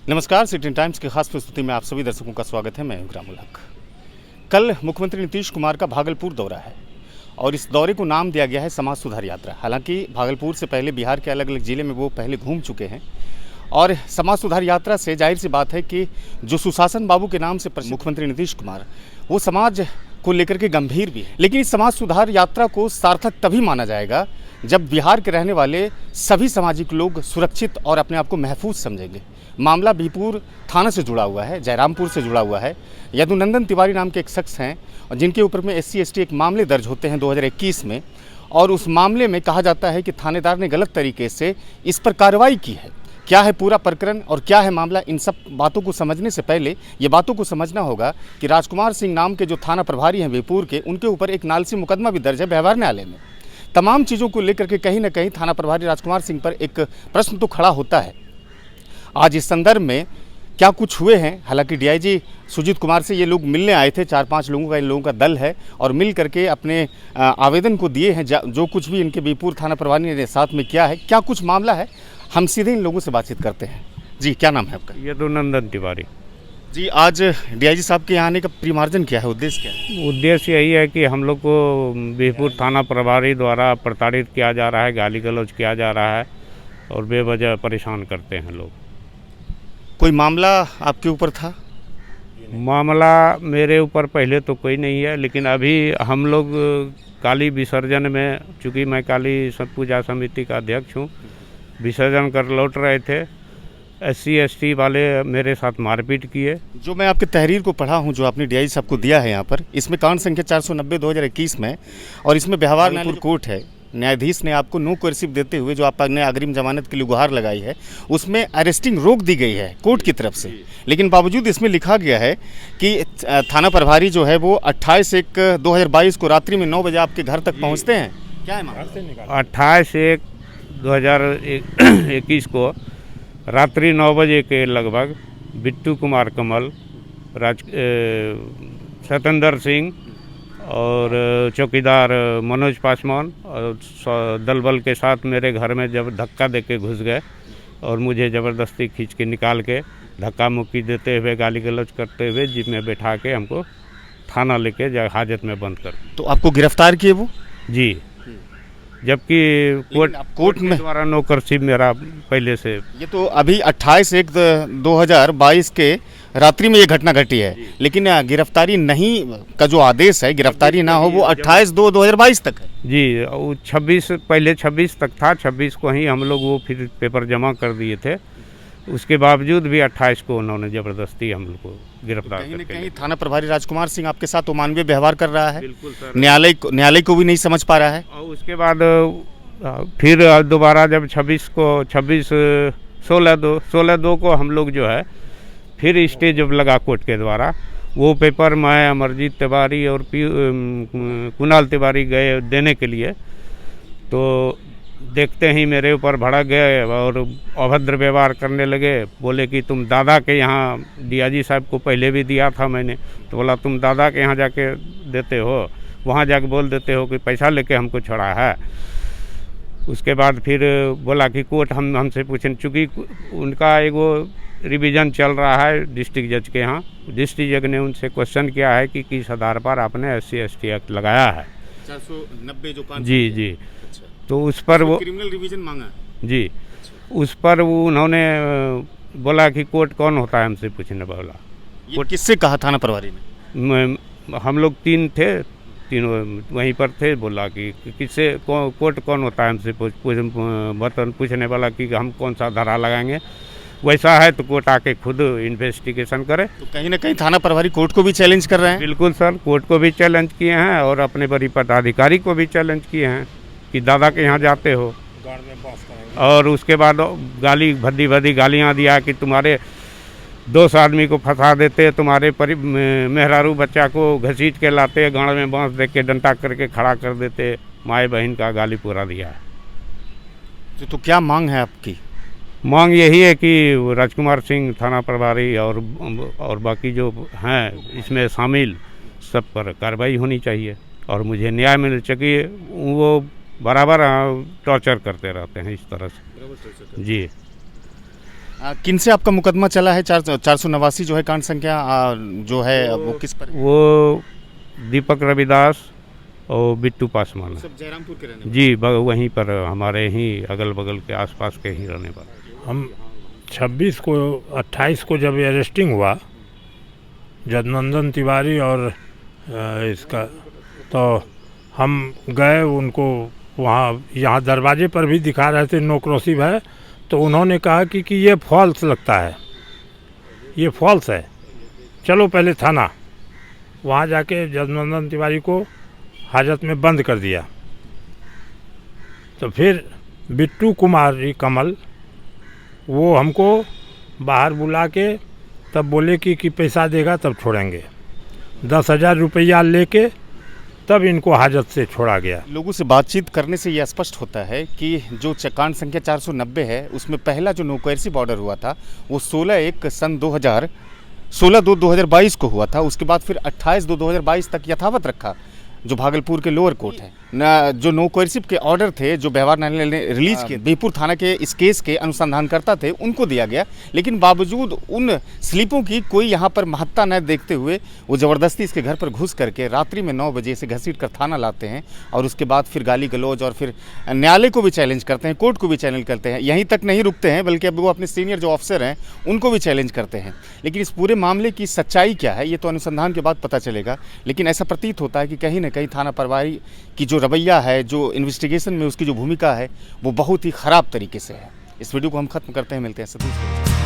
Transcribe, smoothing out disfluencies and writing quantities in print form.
नमस्कार, city times की खास प्रस्तुति में आप सभी दर्शकों का स्वागत है। मैं इकरामुल हक। कल मुख्यमंत्री नीतीश कुमार का भागलपुर दौरा है और इस दौरे को नाम दिया गया है समाज सुधार यात्रा। हालांकि भागलपुर से पहले बिहार के अलग अलग ज़िले में वो पहले घूम चुके हैं और समाज सुधार यात्रा से जाहिर सी बात है कि जो सुशासन बाबू के नाम से मुख्यमंत्री नीतीश कुमार वो समाज को लेकर के गंभीर भी है। लेकिन इस समाज सुधार यात्रा को सार्थक तभी माना जाएगा जब बिहार के रहने वाले सभी सामाजिक लोग सुरक्षित और अपने आप को महफूज समझेंगे। मामला बीरपुर थाना से जुड़ा हुआ है, जयरामपुर से जुड़ा हुआ है। यदुनंदन तिवारी नाम के एक शख्स हैं जिनके ऊपर में SC/ST एक मामले दर्ज होते हैं 2021 में, और उस मामले में कहा जाता है कि थानेदार ने गलत तरीके से इस पर कार्रवाई की है। क्या है पूरा प्रकरण और क्या है मामला, इन सब बातों को समझने से पहले ये बातों को समझना होगा कि राजकुमार सिंह नाम के जो थाना प्रभारी हैं बीरपुर के, उनके ऊपर एक नालसी मुकदमा भी दर्ज है व्यवहार न्यायालय में। तमाम चीज़ों को लेकर के कहीं ना कहीं थाना प्रभारी राजकुमार सिंह पर एक प्रश्न तो खड़ा होता है। आज इस संदर्भ में क्या कुछ हुए हैं, हालांकि DIG सुजीत कुमार से ये लोग मिलने आए थे, 4-5 लोगों का इन लोगों का दल है और मिल करके अपने आवेदन को दिए हैं। जो कुछ भी इनके बीरपुर थाना प्रभारी ने साथ में किया है, क्या कुछ मामला है, हम सीधे इन लोगों से बातचीत करते हैं। जी, क्या नाम है आपका? यदुनंदन तिवारी। जी, आज DIG साहब के यहाँ आने का परिमार्जन क्या है, उद्देश्य क्या है? उद्देश्य यही है कि हम लोग को बीरपुर थाना प्रभारी द्वारा प्रताड़ित किया जा रहा है, गाली गलौज किया जा रहा है और बेवजह परेशान करते हैं लोग। कोई मामला आपके ऊपर था? मामला मेरे ऊपर पहले तो कोई नहीं है, लेकिन अभी हम लोग काली विसर्जन में, चूँकि मैं काली पूजा समिति का अध्यक्ष हूँ, विसर्जन कर लौट रहे थे। SC/ST वाले मेरे साथ मारपीट किए। जो मैं आपके तहरीर को पढ़ा हूं, जो आपने DIG साहब को दिया है यहाँ पर, इसमें कांड संख्या 490 2021 में, और इसमें व्यवहार न्यायालय कोर्ट है, न्यायाधीश ने आपको नो कोर्सिव देते हुए जो आपने अग्रिम जमानत के लिए गुहार लगाई है, उसमें अरेस्टिंग रोक दी गई है कोर्ट की तरफ से। लेकिन बावजूद इसमें लिखा गया है कि थाना प्रभारी जो है वो 28/1/2022 को रात्रि में 9 बजे आपके घर तक पहुँचते हैं। क्या है मामला? 28/1/2021 को रात्रि 9 बजे के लगभग बिट्टू कुमार कमल, सतेंद्र सिंह और चौकीदार मनोज पासवान और दल बल के साथ मेरे घर में जब धक्का देके घुस गए और मुझे ज़बरदस्ती खींच के निकाल के धक्का मुक्की देते हुए, गाली गलौज करते हुए जीप में बैठा के हमको थाना लेके हाजत में बंद कर। तो आपको गिरफ्तार किए वो? जी, जबकि कोर्ट में द्वारा नो कर्सिव मेरा पहले से। ये तो अभी 28/1/2022 के रात्रि में ये घटना घटी है, लेकिन गिरफ्तारी नहीं का जो आदेश है, गिरफ्तारी ना हो, वो 28/2/2022 तक है। जी, वो 26 तक था। 26 को ही हम लोग वो फिर पेपर जमा कर दिए थे। उसके बावजूद भी 28 को उन्होंने ज़बरदस्ती हम लोग को गिरफ्तार कहीं न करके। कहीं थाना प्रभारी राजकुमार सिंह आपके साथ अमानवीय व्यवहार कर रहा है। बिल्कुल सर। न्यायालय को भी नहीं समझ पा रहा है। और उसके बाद फिर दोबारा जब 16/2 को हम लोग जो है फिर स्टे जब लगा कोर्ट के द्वारा, वो पेपर मैं, अमरजीत तिवारी और कुणाल तिवारी गए देने के लिए, तो देखते ही मेरे ऊपर भड़क गए और अभद्र व्यवहार करने लगे। बोले कि तुम दादा के यहाँ, DIG साहब को पहले भी दिया था मैंने, तो बोला तुम दादा के यहाँ जाके देते हो, वहाँ जाके बोल देते हो कि पैसा लेके हमको छोड़ा है। उसके बाद फिर बोला कि कोर्ट हमसे पूछें, चूँकि उनका एगो रिवीजन चल रहा है डिस्ट्रिक्ट जज के यहाँ। डिस्ट्रिक्ट जज ने उनसे क्वेश्चन किया है कि किस आधार पर आपने SC/ST एक्ट लगाया है। 490 जो जी। तो उस पर वो क्रिमिनल रिवीजन मांगा। जी, उस पर वो उन्होंने बोला कि कोर्ट कौन होता है हमसे पूछने बोला। कोर्ट किससे कहा थाना प्रभारी ने? हम लोग 3 थे, तीनों वहीं पर थे। बोला कि किससे कोर्ट कौन होता है हमसे पूछने वाला कि हम कौन सा धारा लगाएंगे। वैसा है तो कोर्ट आके खुद इन्वेस्टिगेशन करे। तो कहीं ना कहीं थाना प्रभारी कोर्ट को भी चैलेंज कर रहे हैं। बिल्कुल सर, कोर्ट को भी चैलेंज किए हैं और अपने बड़ी पदाधिकारी को भी चैलेंज किए हैं कि दादा के यहाँ जाते हो। और उसके बाद गाली भद्दी गालियाँ दिया कि तुम्हारे 2 आदमी को फंसा देते, तुम्हारे मेहरारू बच्चा को घसीट के लाते, गाड़ में बांस दे के डंटा करके खड़ा कर देते, माए बहन का गाली पूरा दिया है। तो क्या मांग है आपकी? मांग यही है कि राजकुमार सिंह थाना प्रभारी और बाकी जो हैं इसमें शामिल, सब पर कार्रवाई होनी चाहिए और मुझे न्याय मिल चाहिए। वो बराबर टॉर्चर करते रहते हैं इस तरह से। जी, किन से आपका मुकदमा चला है? 489 जो है कांड संख्या जो है वो किस पर है? वो दीपक रविदास और बिट्टू पासवान है। सब जयरामपुर के रहने जी वहीं पर हमारे ही अगल बगल के आसपास के ही रहने वाले। हम 26 को 28 को जब अरेस्टिंग हुआ जगनंदन तिवारी और इसका, तो हम गए उनको वहाँ यहाँ दरवाजे पर भी दिखा रहे थे नो क्रॉसिंग है, तो उन्होंने कहा कि ये फॉल्स लगता है, ये फॉल्स है, चलो पहले थाना। वहाँ जाके जगनंदन तिवारी को हाजत में बंद कर दिया। तो फिर बिट्टू कुमार जी कमल वो हमको बाहर बुला के तब बोले कि पैसा देगा तब छोड़ेंगे। 10,000 रुपया लेके तब इनको हाजत से छोड़ा गया। लोगों से बातचीत करने से यह स्पष्ट होता है कि जो कांड संख्या 490 है उसमें पहला जो नो कोएर्सिव ऑर्डर हुआ था वो 16/2/2022 को हुआ था। उसके बाद फिर 28/2/2022 तक यथावत रखा, जो भागलपुर के लोअर कोर्ट है ना। जो नो कोएर्सिव के ऑर्डर थे जो व्यवहार न्यायालय ने रिलीज किए, बीरपुर थाना के इस केस के अनुसंधानकर्ता थे उनको दिया गया, लेकिन बावजूद उन स्लिपों की कोई यहाँ पर महत्ता न देखते हुए वो ज़बरदस्ती इसके घर पर घुस करके रात्रि में 9 बजे से घसीट कर थाना लाते हैं और उसके बाद फिर गाली गलौज और फिर न्यायालय को भी चैलेंज करते हैं, कोर्ट को भी चैलेंज करते हैं। यहीं तक नहीं रुकते हैं बल्कि अब वो अपने सीनियर जो ऑफिसर हैं उनको भी चैलेंज करते हैं। लेकिन इस पूरे मामले की सच्चाई क्या है ये तो अनुसंधान के बाद पता चलेगा, लेकिन ऐसा प्रतीत होता है कि कहीं ना कहीं थाना प्रभारी की जो रवैया है, जो इन्वेस्टिगेशन में उसकी जो भूमिका है वो बहुत ही ख़राब तरीके से है। इस वीडियो को हम खत्म करते हैं, मिलते हैं सतीश।